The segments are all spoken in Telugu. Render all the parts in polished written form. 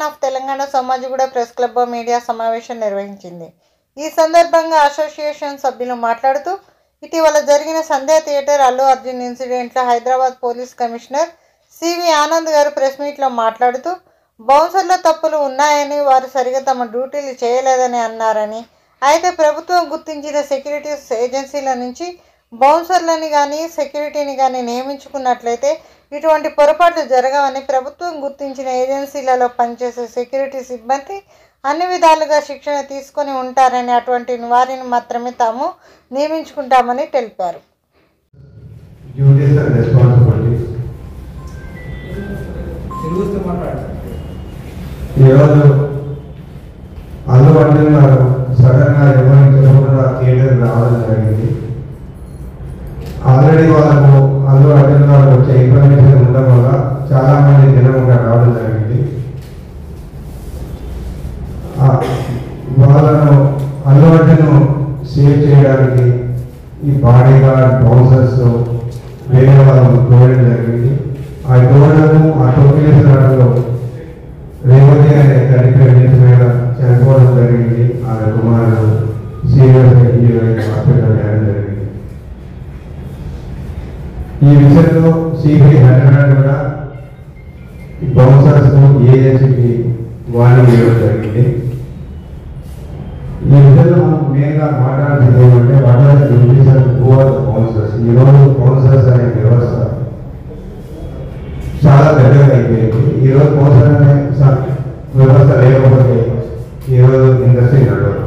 ఆఫ్ తెలంగాణ సోమాజిగూడ ప్రెస్ క్లబ్లో మీడియా సమావేశం నిర్వహించింది. ఈ సందర్భంగా అసోసియేషన్ సభ్యులు మాట్లాడుతూ ఇటీవల జరిగిన సంధ్య థియేటర్ అల్లు అర్జున్ ఇన్సిడెంట్లో హైదరాబాద్ పోలీస్ కమిషనర్ సివి ఆనంద్ గారు ప్రెస్ మీట్లో మాట్లాడుతూ బౌన్సర్ల తప్పులు ఉన్నాయని, వారు సరిగా తమ డ్యూటీలు చేయలేదని అన్నారని, అయితే ప్రభుత్వం గుర్తించిన సెక్యూరిటీస్ ఏజెన్సీల నుంచి బౌన్సర్లని కానీ సెక్యూరిటీని కానీ నియమించుకున్నట్లయితే ఇటువంటి పొరపాట్లు జరగవని, ప్రభుత్వం గుర్తించిన ఏజెన్సీలలో పనిచేసే సెక్యూరిటీ సిబ్బంది అన్ని విధాలుగా శిక్షణ తీసుకొని ఉంటారని, అటువంటి వారిని మాత్రమే తాము నియమించుకుంటామని తెలిపారు. ఈరోజు అల్లు అర్జున్ గారు సడన్గా ఎవరికి చెప్పకుండా థియేటర్కి రావడం జరిగింది. ఆల్రెడీ వాళ్ళకు అల్లు అర్జున్ గారు వచ్చే ఇన్ఫర్మేషన్ ఉండడం వల్ల చాలామంది జనం రావడం జరిగింది. వాళ్ళను అల్లు అర్జున్ సేవ్ చేయడానికి ఈ బాడీ గార్డ్ బౌన్సర్స్ వేరే వాళ్ళను తోయడం జరిగింది. ఆ తోయడము ఆ టోకెన్ రేవతి అనే 35 years మీద చనిపోవడం జరిగింది. ఆమె కుమారుడు సీరియస్ హాస్పిటల్ చేయడం జరిగింది. ఈ విషయంలో సిబిఐ హైదరాబాద్ కూడా బౌన్సర్స్ ఏజెన్సీకి వార్నింగ్ ఇవ్వడం జరిగింది. ఈ విషయంలో మనం మెయిన్గా మాట్లాడాల్సింది ఏమంటే బౌన్సర్స్. ఈరోజు బౌన్సర్స్ అనే వ్యవస్థ చాలా పెద్దగా అయిపోయింది. ఈరోజు బౌన్సర్ అనే వ్యవస్థ లేకపోతే ఈరోజు ఇండస్ట్రీ నడవదు.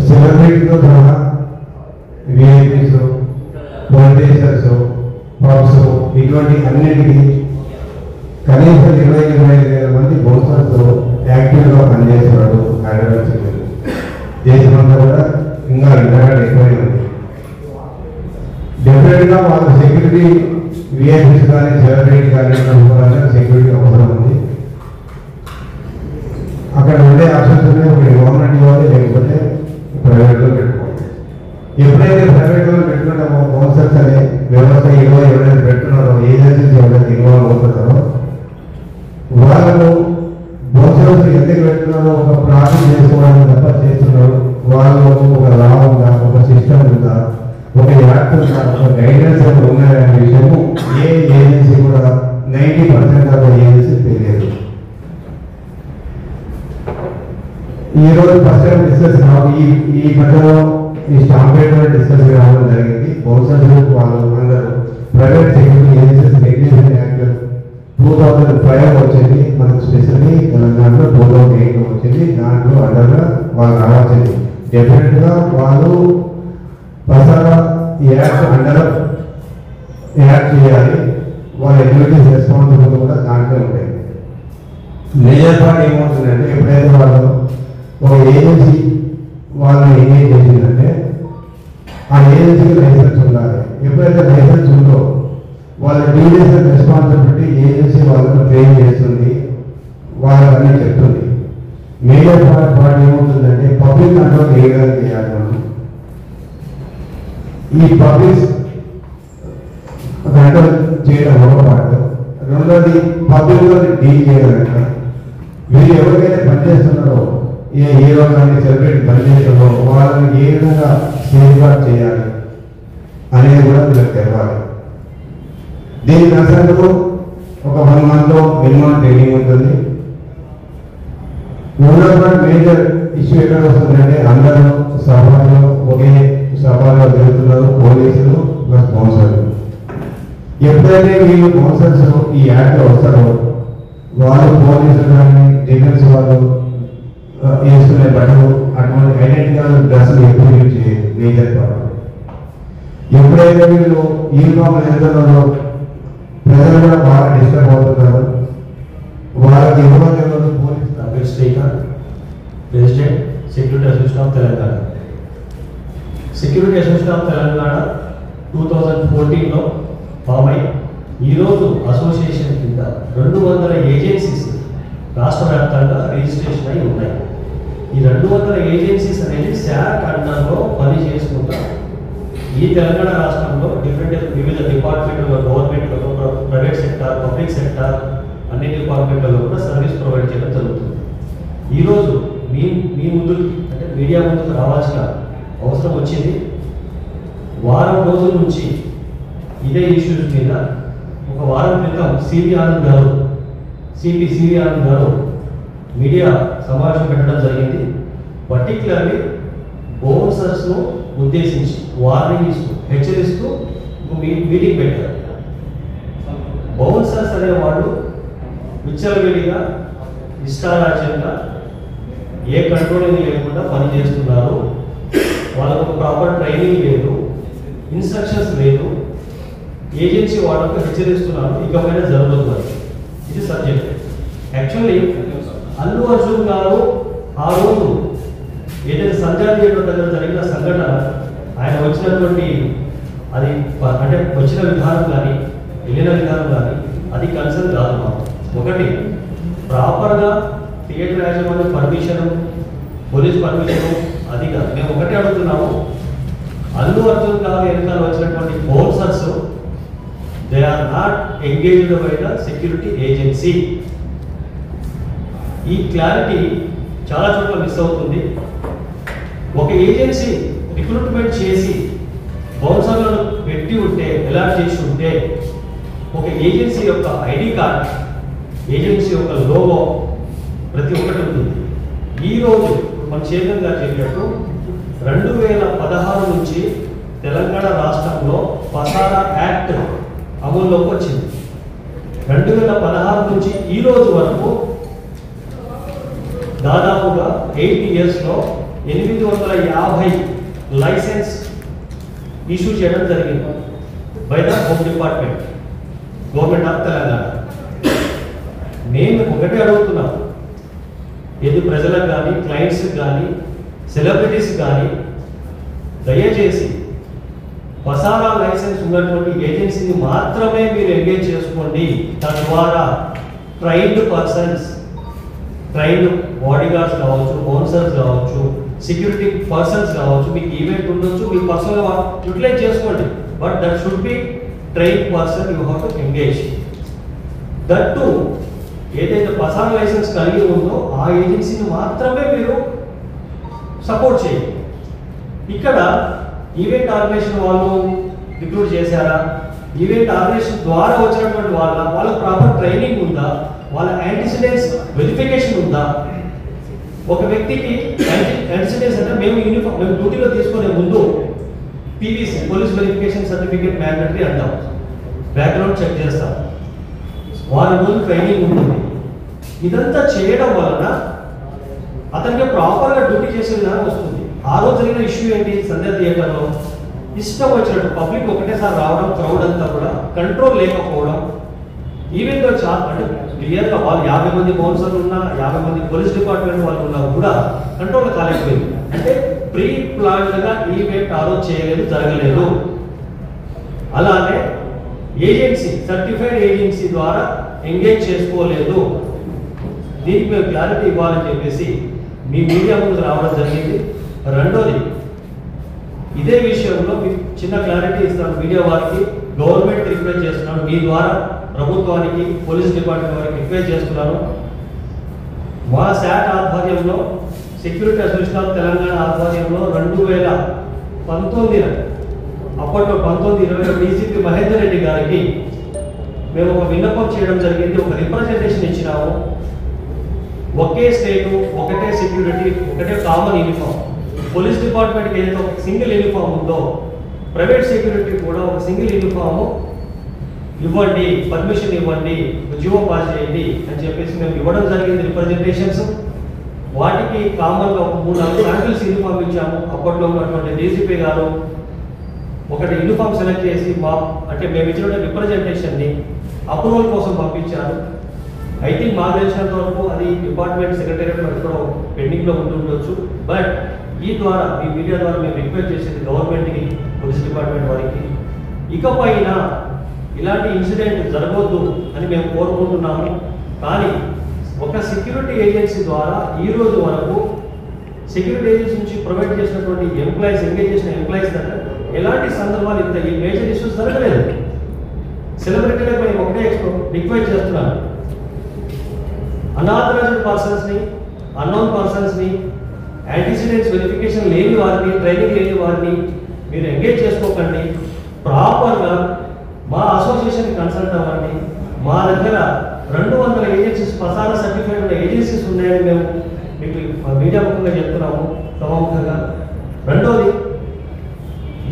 సెలబ్రిటీతో సహా విఐపీస్, పొలిటీషియన్స్, పబ్స్ ఇటువంటి అన్నిటికీ కనీసం 20-25 మంది బౌన్సర్స్ యాక్టివ్గా పనిచేస్తున్నారు హైదరాబాద్ సిటీలో. దేశమంతా కూడా ఇంకా ఇంటర్నెట్ ఎక్కువైంది. డెఫినెట్గా వాళ్ళ సెక్యూరిటీ విఐపీస్ కానీ సెలబ్రిటీ కానీ సెక్యూరిటీ అవసరం ఉంది. అక్కడ ఉండే ఆప్షన్స్ ఉన్నాయి. ఒకటి గవర్నమెంట్ ఇవ్వాలి, లేకపోతే ప్రైవేట్లో పెట్టుకోవాలి. ఎప్పుడైతే ప్రైవేట్లో పెట్టుకుంటామో బౌన్సర్స్ అనే వ్యవస్థ ఎవరైతే పెట్టుకున్నారో, ఏజెన్సీస్ ఎవరైతే ఇన్వాల్వ్ అవుతున్నారో వాళ్ళను బౌన్సర్స్ ఎందుకు పెట్టుకున్నారో ఒక ప్రాఫిట్ చేసుకోవడానికి తప్ప చేస్తున్నారు. వాళ్ళు ఒక లా ఉందా, ఒక సిస్టమ్ ఉందా, ఒక యాక్ట్ ఉందా, ఒక గైడెన్స్ ఉన్నాయనే విషయము ఏ ఏజెన్సీ కూడా 90% ఆఫ్ ఏజెన్సీ తెలియదు. ఈరోజు ఫస్ట్ టైం డిస్కస్ ఈ మధ్యలో ఈ స్టాంపేట్ డిస్కస్ కావడం జరిగింది. బౌన్సర్స్ వాళ్ళు అందరూ private security agencies regulation act 2005 వచ్చింది. మనకు స్పెషల్లీ తెలంగాణలో 2008 వచ్చింది. దాంట్లో అండర్గా వాళ్ళు రావాల్సింది. డెఫినెట్గా వాళ్ళు పసారా యాక్ట్ అండర్ యాక్ట్ చేయాలి. వాళ్ళ ఎడ్యుకేషన్ రెస్పాన్సిబిలిటీ కూడా దాంట్లో ఉంటాయి. మేజర్ పార్ట్ ఏమవుతుందంటే ఎప్పుడైతే వాళ్ళు ఒక ఏజెన్సీ వాళ్ళని ఎంగేజ్ చేసిందంటే ఆ ఏజెన్సీకి లైసెన్స్ ఉండాలి. ఎప్పుడైతే లైసెన్స్ ఉందో వాళ్ళ డ్యూటీస్ అండ్ రెస్పాన్సిబిలిటీ ఏజెన్సీ వాళ్ళని ట్రైన్ చేస్తుంది, వాళ్ళని చెప్తుంది. మేజర్ పార్ట్ ఏమవుతుందంటే పబ్లిక్ కంట్రోల్ ఏ విధంగా చేయాలి. మనం ఈ పబ్లిక్ కంట్రోల్ చేయడం ఒక పార్ట్. రెండోది పబ్లిక్లో డీల్ చేయాలంటే వీళ్ళు ఎవరికైతే పనిచేస్తున్నారో, ఏ హీరో కానీ సెలబ్రిటీ పనిచేస్తున్నారో వాళ్ళని ఏ విధంగా సేఫ్ గార్డ్ చేయాలి అనేది కూడా వీళ్ళకి తెలవాలి. దీనికి అసలు ఒక 1 month మినిమం ట్రైనింగ్ ఉంటుంది. మేజర్ ఇష్యూ ఎక్కడ వస్తుందంటే అందరూ సభలో ఒకే సభలో జరుగుతున్నారు, పోలీసులు ప్లస్ బౌన్సర్లు. ఎప్పుడైతే వీళ్ళు బౌన్సర్స్ ఈ యాక్ట్లో వస్తారో వాళ్ళు పోలీసులు కానీ డిఫెన్స్ వాళ్ళు వేసుకునే బట్టలు అటువంటి ఐడెంటికల్ డ్రెస్సులు ఎప్పుడు యూజ్ చేయదు. మేజర్ పార్ట్ ఎప్పుడైతే వీళ్ళు యూనిఫామ్ వెళ్తున్నారో ప్రజలు కూడా బాగా డిస్టర్బ్ అవుతున్నారు. వాళ్ళకి ఇవ్వాలి police president security association of Telangana. Security association of Telangana 2014లో ఫామ్ అయి ఈరోజు అసోసియేషన్ కింద 200 ఏజెన్సీస్ రాష్ట్ర వ్యాప్తంగా రిజిస్ట్రేషన్ అయి ఉన్నాయి. ఈ 200 ఏజెన్సీస్ అనేది శాఖ అండర్లో పని చేసుకుంటారు. ఈ తెలంగాణ రాష్ట్రంలో వివిధ డిపార్ట్మెంట్లో, గవర్నమెంట్లో, ప్రైవేట్ సెక్టార్, పబ్లిక్ సెక్టార్, అన్ని డిపార్ట్మెంట్లలో కూడా సర్వీస్ ప్రొవైడ్ చేయడం జరుగుతుంది. ఈరోజు మీ ముందుకి అంటే మీడియా ముందుకు రావాల్సిన అవసరం వచ్చింది. వారం రోజుల నుంచి ఇదే ఇష్యూస్ మీద ఒక వారం క్రితం సివి ఆనంద్ గారు మీడియా సమావేశం పెట్టడం జరిగింది. పర్టికులర్లీ బౌన్సర్స్ను ఉద్దేశించి వార్నింగ్ ఇస్తూ హెచ్చరిస్తూ మీటింగ్ పెట్టారు. బౌన్సర్స్ అనేవాళ్ళు విచ్చలవిడిగా ఇష్టారాజ్యంగా ఏ కంట్రోలింగ్ లేకుండా పనిచేస్తున్నారు. వాళ్ళకు ప్రాపర్ ట్రైనింగ్ లేదు, ఇన్స్ట్రక్షన్స్ లేదు, ఏజెన్సీ వాళ్ళకు హెచ్చరిస్తున్నారు ఇకపైన జరగదు. ఇది సబ్జెక్ట్. యాక్చువల్లీ అల్లు అర్జున్ గారు ఆ రోజు ఏదైతే సంజయ్ థియేటర్ దగ్గర జరిగిన సంఘటన ఆయన వచ్చినటువంటి అది అంటే వచ్చిన విధానం కానీ వెళ్ళిన విధానం కానీ అది కన్సర్న్ కాదు. ఒకటి ప్రాపర్గా థియేటర్ యాజమాన్య పర్మిషను, పోలీస్ పర్మిషను అది కాదు. మేము ఒకటే అడుగుతున్నాము, అల్లు అర్జున్ గారు వెనకాల వచ్చినటువంటి bouncers they are not engaged by the security agency. ఈ క్లారిటీ చాలా చోట్ల మిస్ అవుతుంది. ఒక ఏజెన్సీ రిక్రూట్మెంట్ చేసి బౌన్సర్లను పెట్టి ఉంటే, అలాట్ చేసి ఉంటే ఒక ఏజెన్సీ యొక్క ఐడి కార్డ్, ఏజెన్సీ యొక్క లోగో ప్రతి ఒక్కటి ఉంటుంది. ఈరోజు మన చైర్మన్ గారు చెప్పినట్టు 2016 నుంచి తెలంగాణ రాష్ట్రంలో పసారా యాక్ట్ అమల్లోకి వచ్చింది. 2016 నుంచి ఈ రోజు వరకు దాదాపుగా 8 ఇయర్స్లో 850 లైసెన్స్ ఇష్యూ చేయడం జరిగింది by the home department, government of Telangana. మేము ఒకటే అడుగుతున్నాం, ఏది ప్రజలకు కానీ క్లయింట్స్కి కానీ సెలబ్రిటీస్ కానీ దయచేసి పసారా లైసెన్స్ ఉన్నటువంటి ఏజెన్సీని మాత్రమే మీరు ఎంగేజ్ చేసుకోండి. తద్వారా ట్రైన్డ్ పర్సన్స్, ట్రైన్డ్ బాడీగార్డ్స్ కావచ్చు, బౌన్సర్స్ కావచ్చు, సెక్యూరిటీ పర్సన్స్ కావచ్చు, మీకు ఈవెంట్ ఉండొచ్చు, మీ పర్సనల్గా యూటిలైజ్ చేసుకోండి. But that should be train person, you have to engage. That to ఏదైతే పసారా లైసెన్స్ కలిగి ఉందో ఆ ఏజెన్సీని మాత్రమే మీరు సపోర్ట్ చేయండి. ఇక్కడ ఈవెంట్ ఆర్గనైజేషన్ వాళ్ళు రిక్రూట్ చేశారా, ఈవెంట్ ఆర్గనైజేషన్ ద్వారా వచ్చినటువంటి వాళ్ళకు ప్రాపర్ ట్రైనింగ్ ఉందా, వాళ్ళ యాంటిసిడెంట్స్ వెరిఫికేషన్ ఉందా? ఒక వ్యక్తికి యాంటిసిడెంట్స్ అంటే మేము డ్యూటీలో తీసుకునే ముందు PVC, police verification certificate mandatory అంటాం, బ్యాక్గ్రౌండ్ చెక్ చేస్తాం, వారి రోజు ట్రైనింగ్ ఉంటుంది. ఇదంతా చేయడం వలన అతనికి ప్రాపర్గా డ్యూటీ చేసే విధానం వస్తుంది. ఆ రోజు జరిగిన ఇష్యూ ఏంటి, సంధ్యా థియేటర్లో ఇష్టం వచ్చినట్టు పబ్లిక్ ఒకటేసారి రావడం, క్రౌడ్ అంతా కూడా కంట్రోల్ లేకపోవడం, ఈవెంట్ చాలా అంటే క్లియర్గా వాళ్ళు 50 మంది బౌన్సర్లు ఉన్నా, 50 మంది పోలీస్ డిపార్ట్మెంట్ వాళ్ళు ఉన్నా కూడా కంట్రోల్ కాలేకపోయింది. అంటే ప్రీ ప్లాన్డ్గా ఈవెంట్ ఆ రోజు చేయలేదు, జరగలేదు. అలానే ఏజెన్సీ, సర్టిఫైడ్ ఏజెన్సీ ద్వారా ఎంగేజ్ చేసుకోలేదు. దీనికి మేము క్లారిటీ ఇవ్వాలని చెప్పేసి మీ మీడియా ముందుకు రావడం జరిగింది. రెండోది, ఇదే విషయంలో మీకు చిన్న క్లారిటీ ఇస్తాను మీడియా వారికి, గవర్నమెంట్ రిక్వెస్ట్ చేస్తున్నాను, మీ ద్వారా ప్రభుత్వానికి, పోలీస్ డిపార్ట్మెంట్ వారికి రిక్వెస్ట్ చేస్తున్నాను. మా శాట్ ఆధ్వర్యంలో, సెక్యూరిటీ అసోసియేషన్ ఆఫ్ తెలంగాణ ఆధ్వర్యంలో 2019 అప్పట్లో 19-20 డీసీపీ మహేందర్ రెడ్డి గారికి మేము ఒక విన్నపం చేయడం జరిగింది, ఒక రిప్రజెంటేషన్ ఇచ్చినాము. ఒకే స్టేటు, ఒకటే సెక్యూరిటీ, ఒకటే కామన్ యూనిఫామ్. పోలీస్ డిపార్ట్మెంట్కి ఏదైతే ఒక సింగిల్ యూనిఫామ్ ఉందో, ప్రైవేట్ సెక్యూరిటీ కూడా ఒక సింగిల్ యూనిఫామ్ ఇవ్వండి, పర్మిషన్ ఇవ్వండి, జీవో పాస్ చేయండి అని చెప్పేసి మేము ఇవ్వడం జరిగింది రిప్రజెంటేషన్స్. వాటికి కామన్గా ఒక 3-4 శాంపిల్స్ యూనిఫామ్ ఇచ్చాము. అప్పట్లో ఉన్నటువంటి డీసీపీ గారు ఒకటి యూనిఫామ్ సెలెక్ట్ చేసి అంటే మేము ఇచ్చిన రిప్రజెంటేషన్ని అప్రూవల్ కోసం పంపించారు. ఐ థింక్ మాకు తెలిసినంత వరకు అది డిపార్ట్మెంట్ సెక్రటేరియట్లో ఎక్కడో పెండింగ్లో ఉంటుండొచ్చు. బట్ ఈ ద్వారా, మీ మీడియా ద్వారా మేము రిక్వెస్ట్ చేసేది గవర్నమెంట్కి, పోలీస్ డిపార్ట్మెంట్ వారికి, ఇకపైన ఇలాంటి ఇన్సిడెంట్ జరగవద్దు అని మేము కోరుకుంటున్నాము. కానీ ఒక సెక్యూరిటీ ఏజెన్సీ ద్వారా ఈ రోజు వరకు సెక్యూరిటీ ఏజెన్సీ నుంచి ప్రొవైడ్ చేసినటువంటి ఎంప్లాయీస్, ఎంగేజ్ చేసిన ఎంప్లాయీస్ దగ్గర ఎలాంటి సందర్భాలు ఇంత ఈ మేజర్ ఇష్యూస్ జరగలేదు. సెలబ్రిటీలకు మేము ఒకటే రిక్వెస్ట్ చేస్తున్నాను, అన్ఆథరైజ్డ్ పర్సన్స్ని, అన్నోన్ పర్సన్స్ని, యాంటీసిడెంట్స్ వెరిఫికేషన్ లేని వారిని, ట్రైనింగ్ లేని వారిని మీరు ఎంగేజ్ చేసుకోకండి. ప్రాపర్గా మా అసోసియేషన్ కన్సల్ట్ అవ్వండి. మా దగ్గర 200 ఏజెన్సీస్, పసారా సర్టిఫైడ్ ఉన్న ఏజెన్సీస్ ఉన్నాయని మేము మీకు మీడియా ముఖంగా చెప్తున్నాము, సభాముఖంగా. రెండోది,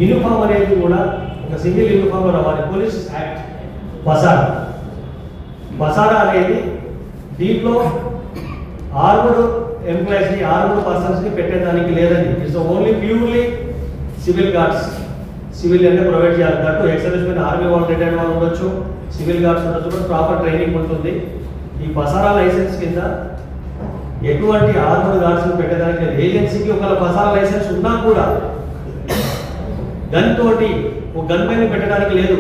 యూనిఫామ్ అనేది కూడా ఒక సింగిల్ యూనిఫామ్ రావాలి. పోలీస్ యాక్ట్ పసారా అనేది దీంట్లో ఆర్మడ్ ఎంప్లాయీస్ని, ఆర్మడ్ పర్సన్స్ని పెట్టేదానికి లేదండి. It's only purely civil guards. Civil అంటే ప్రొవైడ్ చేయాలి. దట్టు ఎక్సర్వీస్ మీద ఆర్మీ వాళ్ళు, రిటైర్డ్ వాళ్ళు ఉండొచ్చు, సివిల్ గార్డ్స్ ఉండొచ్చు, ప్రాపర్ ట్రైనింగ్ ఉంటుంది. ఈ పసారా లైసెన్స్ కింద ఎటువంటి ఆర్మడ్ గార్డ్స్ని పెట్టేదానికి లేదు. ఏజెన్సీకి ఒకవేళ పసారా లైసెన్స్ ఉన్నా కూడా గన్ తోటి ఒక గన్ పైన పెట్టడానికి లేదు.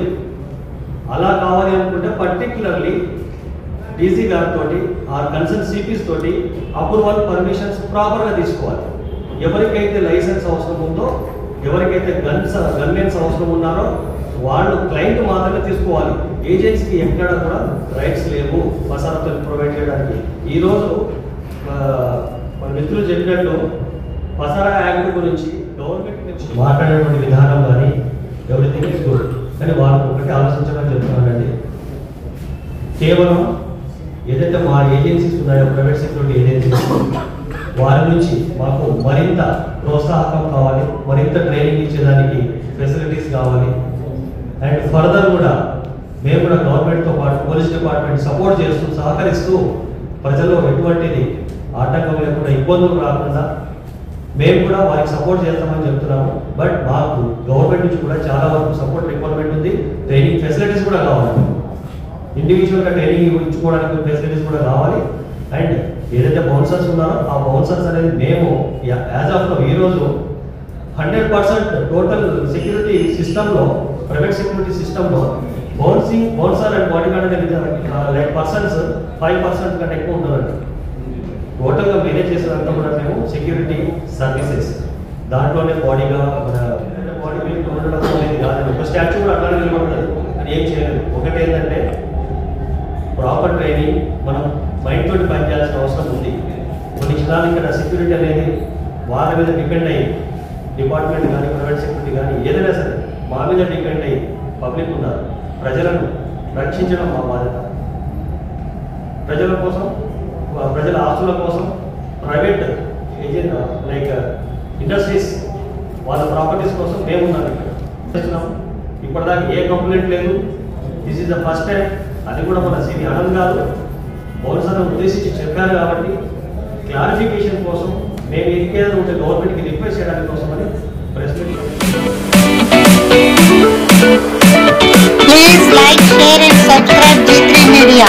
అలా కావాలి అనుకుంటే పర్టికులర్లీ డీసీ గారితో ఆ కన్సర్న్ సిపిస్ తోటి అప్రూవల్, పర్మిషన్స్ ప్రాపర్గా తీసుకోవాలి. ఎవరికైతే లైసెన్స్ అవసరం ఉందో, ఎవరికైతే గన్మెన్స్ అవసరం ఉన్నారో వాళ్ళు క్లయింట్ మాత్రమే తీసుకోవాలి. ఏజెన్సీకి ఎక్కడ కూడా రైట్స్ లేవు పసారాతో ప్రొవైడ్ చేయడానికి. ఈరోజు మన మిత్రులు చెప్పినట్టు పసారా యాక్ట్ గురించి గవర్నమెంట్ నుంచి మాట్లాడేటువంటి విధానం కానీ ఎవ్రీథింగ్ ఇస్ గుడ్, కానీ వాళ్ళకి ఒకటి ఆలోచించమని చెప్తున్నానండి. కేవలం ఏదైతే మా ఏజెన్సీస్ ఉన్నాయో, ప్రైవేట్ సెక్యూరిటీ ఏజెన్సీస్, వారి నుంచి మాకు మరింత ప్రోత్సాహకం కావాలి, మరింత ట్రైనింగ్ ఇచ్చేదానికి ఫెసిలిటీస్ కావాలి. అండ్ ఫర్దర్ కూడా మేము కూడా గవర్నమెంట్తో పాటు పోలీస్ డిపార్ట్మెంట్ సపోర్ట్ చేస్తూ, సహకరిస్తూ, ప్రజల్లో ఎటువంటిది ఆటంకం లేకుండా, ఇబ్బందులు రాకుండా మేము కూడా వారికి సపోర్ట్ చేస్తామని చెప్తున్నాము. బట్ మాకు గవర్నమెంట్ నుంచి కూడా చాలా వరకు సపోర్ట్ రిక్వైర్మెంట్ ఉంది. ట్రైనింగ్ ఫెసిలిటీస్ కూడా కావాలి, ఇండివిజువల్గా ట్రైనింగ్ ఇచ్చుకోవడానికి ఫెసిలిటీస్ కూడా కావాలి. అండ్ ఏదైతే బౌన్సర్స్ ఉన్నారో ఆ బౌన్సర్స్ అనేది మేము యాజ్ ఆఫ్ ఈరోజు 100% టోటల్ సెక్యూరిటీ సిస్టంలో, ప్రైవేట్ సెక్యూరిటీ సిస్టంలో బౌన్సర్ అండ్ బాడీ గార్డ్ అనే పర్సన్స్ 5% కంటే ఎక్కువ ఉంటుందండి. టోటల్గా మేనేజ్ చేసేదంతా కూడా మేము సెక్యూరిటీ సర్వీసెస్ దాంట్లోనే బాడీగా బాడీ బిల్డింగ్ ఉండడం అనేది కాదండి. ఒక స్టాచ్యూ కూడా అట్లానే నిలబడుతుంది, అని ఏం చేయలేదు. ఒకటి ఏంటంటే ప్రాపర్ ట్రైనింగ్, మనం మైండ్ తోటి పనిచేయాల్సిన అవసరం ఉంది. కొన్ని క్షణాలు ఇక్కడ సెక్యూరిటీ అనేది వాళ్ళ మీద డిపెండ్ అయ్యి, డిపార్ట్మెంట్ కానీ ప్రైవేట్ సెక్యూరిటీ కానీ ఏదైనా సరే మా మీద డిపెండ్ అయ్యి పబ్లిక్ ఉన్నారు. ప్రజలను రక్షించడం మా బాధ్యత. ప్రజల కోసం, ప్రజల ఆస్తుల కోసం ప్రైవేట్ ఏజెంట్ లైక్ ఇండస్ట్రీస్ వాళ్ళ ప్రాపర్టీస్ కోసం మేమున్నాం ఇక్కడ. ఇప్పటిదాకా ఏ కంప్లైంట్ లేదు. This is the first time. అది కూడా మన సివి ఆనంద్ గారు బౌన్సర్ను ఉద్దేశించి చెప్పారు కాబట్టి క్లారిఫికేషన్ కోసం మేము ఇంకేదో ఉంటే గవర్నమెంట్కి రిక్వెస్ట్ చేయడానికి కోసం అని press meet. Please like, share and subscribe G3 Media.